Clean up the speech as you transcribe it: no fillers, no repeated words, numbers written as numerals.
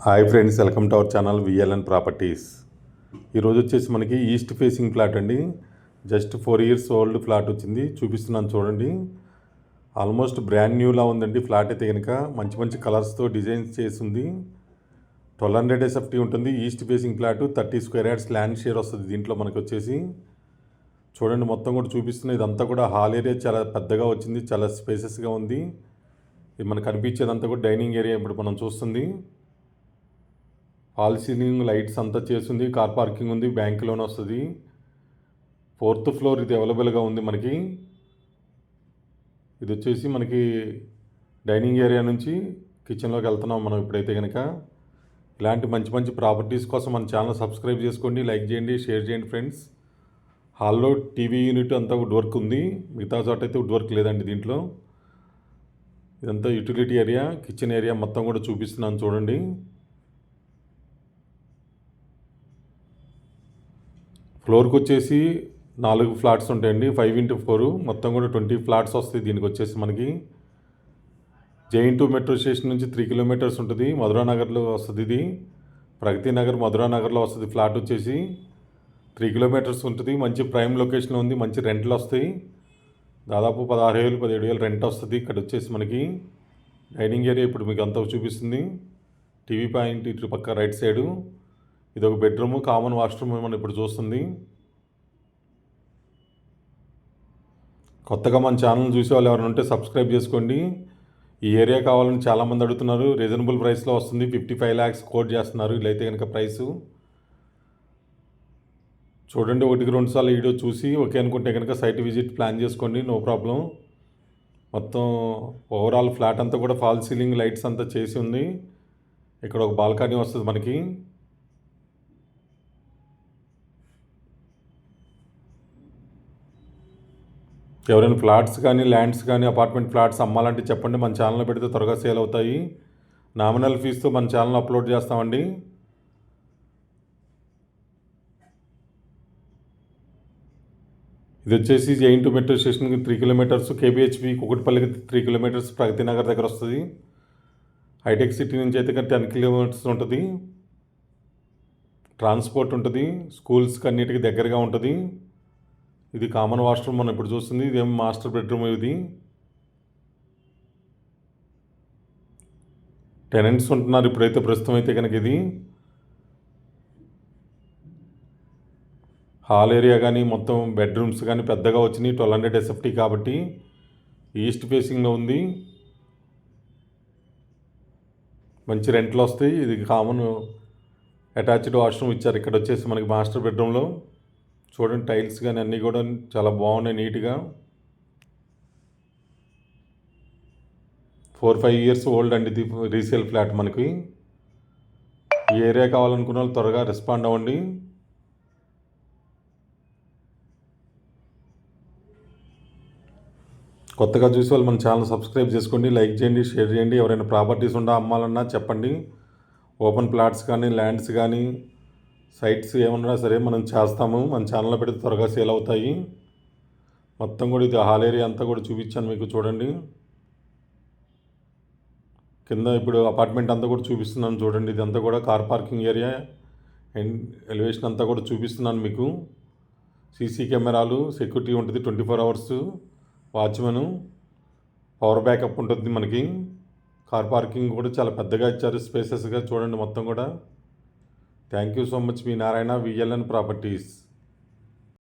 Hi friends, welcome to our channel VLN properties. ఈరోజు వచ్చేసి మనకి ఈస్ట్ ఫేసింగ్ ఫ్లాట్ అండి. జస్ట్ 4 years ఓల్డ్ ఫ్లాట్ వచ్చింది, చూపిస్తున్నాను చూడండి. ఆల్మోస్ట్ బ్రాండ్ న్యూలా ఉందండి ఫ్లాట్ అయితే కనుక. మంచి మంచి కలర్స్తో డిజైన్స్ చేసి ఉంది. 1200 SFT ఉంటుంది. East facing flat 30 square yards land share వస్తుంది దీంట్లో మనకి వచ్చేసి. చూడండి మొత్తం కూడా చూపిస్తున్న ఇదంతా కూడా హాల్ ఏరియా చాలా పెద్దగా వచ్చింది, చాలా స్పేసెస్గా ఉంది. ఇది మనకు కనిపించేదంతా కూడా డైనింగ్ ఏరియా ఇప్పుడు మనం చూస్తుంది. హాల్ సీలింగ్ లైట్స్ అంతా చేస్తుంది, కార్ పార్కింగ్ ఉంది, బ్యాంక్ లోన్ వస్తుంది. 4th floor ఇది అవైలబుల్గా ఉంది మనకి. ఇది వచ్చేసి మనకి డైనింగ్ ఏరియా నుంచి కిచెన్లోకి వెళ్తున్నాం మనం ఇప్పుడైతే కనుక. ఇలాంటి మంచి మంచి ప్రాపర్టీస్ కోసం మన ఛానల్ సబ్స్క్రైబ్ చేసుకోండి, లైక్ చేయండి, షేర్ చేయండి ఫ్రెండ్స్. హాల్లో టీవీ యూనిట్ అంతా వుడ్ వర్క్ ఉంది, మిగతా చోట అయితే వుడ్ వర్క్ లేదండి దీంట్లో. ఇదంతా యూటిలిటీ ఏరియా, కిచెన్ ఏరియా మొత్తం కూడా చూపిస్తున్నాను చూడండి. ఫ్లోర్కి వచ్చేసి 4 ఫ్లాట్స్ ఉంటాయండి, 5x4 మొత్తం కూడా 20 ఫ్లాట్స్ వస్తాయి దీనికి వచ్చేసి మనకి. జైన్ 2 మెట్రో స్టేషన్ నుంచి 3 kilometers ఉంటుంది. మధురానగర్లో వస్తుంది ఇది. ప్రగతి నగర్ మధురానగర్లో వస్తుంది ఫ్లాట్ వచ్చేసి. 3 kilometers ఉంటుంది. మంచి ప్రైమ్ లొకేషన్లో ఉంది, మంచి రెంట్లు వస్తాయి. దాదాపు 16,000 17,000 రెంట్ వస్తుంది ఇక్కడ వచ్చేసి మనకి. డైనింగ్ ఏరియా ఇప్పుడు మీకు అంతా చూపిస్తుంది. టీవీ పాయింట్ ఇటు పక్క రైట్ సైడు. ఇది ఒక బెడ్రూమ్, కామన్ వాష్రూమ్ మనం ఇప్పుడు చూస్తుంది. కొత్తగా మన ఛానల్ చూసే వాళ్ళు ఎవరైనా ఉంటే సబ్స్క్రైబ్ చేసుకోండి. ఈ ఏరియా కావాలని చాలామంది అడుగుతున్నారు. రీజనబుల్ ప్రైస్లో వస్తుంది. 55 lakhs కోట్ చేస్తున్నారు వీళ్ళైతే కనుక ప్రైసు. చూడండి, 1-2 సార్లు వీడియో చూసి ఓకే అనుకుంటే కనుక సైట్ విజిట్ ప్లాన్ చేసుకోండి, నో ప్రాబ్లం. మొత్తం ఓవరాల్ ఫ్లాట్ అంతా కూడా ఫాల్ సీలింగ్ లైట్స్ అంతా చేసి ఉంది. ఇక్కడ ఒక బాల్కనీ వస్తుంది మనకి. ఎవరైనా ఫ్లాట్స్ కానీ ల్యాండ్స్ కానీ అపార్ట్మెంట్ ఫ్లాట్స్ అమ్మాలంటే చెప్పండి, మన ఛానల్లో పెడితే త్వరగా సేల్ అవుతాయి. నామినల్ ఫీజుతో మన ఛానల్ అప్లోడ్ చేస్తామండి. ఇది వచ్చేసి జైన్ 2 మెట్రో స్టేషన్కి 3 kilometers, KBHP కుకట్పల్లికి 3 kilometers, Pragathi Nagar దగ్గర వస్తుంది. హైటెక్ సిటీ నుంచి అయితే 10 kilometers ఉంటుంది. ట్రాన్స్పోర్ట్ ఉంటుంది, స్కూల్స్కి అన్నిటికీ దగ్గరగా ఉంటుంది. ఇది కామన్ వాష్రూమ్ మనం ఇప్పుడు చూస్తుంది. ఇదేం మాస్టర్ బెడ్రూమ్. ఇది టెనెంట్స్ ఉంటున్నారు ఇప్పుడైతే ప్రస్తుతం అయితే కనుక. ఇది హాల్ ఏరియా కానీ మొత్తం బెడ్రూమ్స్ కానీ పెద్దగా వచ్చినాయి. 1200 SFT కాబట్టి ఈస్ట్ ఫేసింగ్లో ఉంది. మంచి రెంట్లు వస్తాయి. ఇది కామన్ అటాచ్డ్ వాష్రూమ్ ఇచ్చారు ఇక్కడ వచ్చేసి మనకి మాస్టర్ బెడ్రూమ్లో. చూడండి టైల్స్ కానీ అన్నీ కూడా చాలా బాగున్నాయి నీట్గా. 4-5 years ఓల్డ్ అండి ఇది రీసేల్ ఫ్లాట్ మనకి. ఈ ఏరియా కావాలనుకున్న వాళ్ళు త్వరగా రెస్పాండ్ అవ్వండి. కొత్తగా చూసే వాళ్ళు మన ఛానల్ సబ్స్క్రైబ్ చేసుకోండి, లైక్ చేయండి, షేర్ చేయండి. ఎవరైనా ప్రాపర్టీస్ ఉండా అమ్మాలన్నా చెప్పండి. ఓపెన్ ప్లాట్స్ కానీ ల్యాండ్స్ కానీ సైట్స్ ఏమన్నా సరే మనం చేస్తాము, మన ఛానల్లో పెడితే త్వరగా సేల్ అవుతాయి. మొత్తం కూడా ఇది హాల్ ఏరియా అంతా కూడా చూపించాను మీకు చూడండి. కింద ఇప్పుడు అపార్ట్మెంట్ అంతా కూడా చూపిస్తున్నాను చూడండి. ఇదంతా కూడా car parking area and elevation అంతా కూడా చూపిస్తున్నాను మీకు. సీసీ కెమెరాలు, సెక్యూరిటీ ఉంటుంది 24 hours, వాచ్మెన్, పవర్ బ్యాకప్ ఉంటుంది మనకి. కార్ పార్కింగ్ కూడా చాలా పెద్దగా ఇచ్చారు, స్పేసెస్గా చూడండి మొత్తం కూడా. Thank you so much. Me Narayana, VLN properties.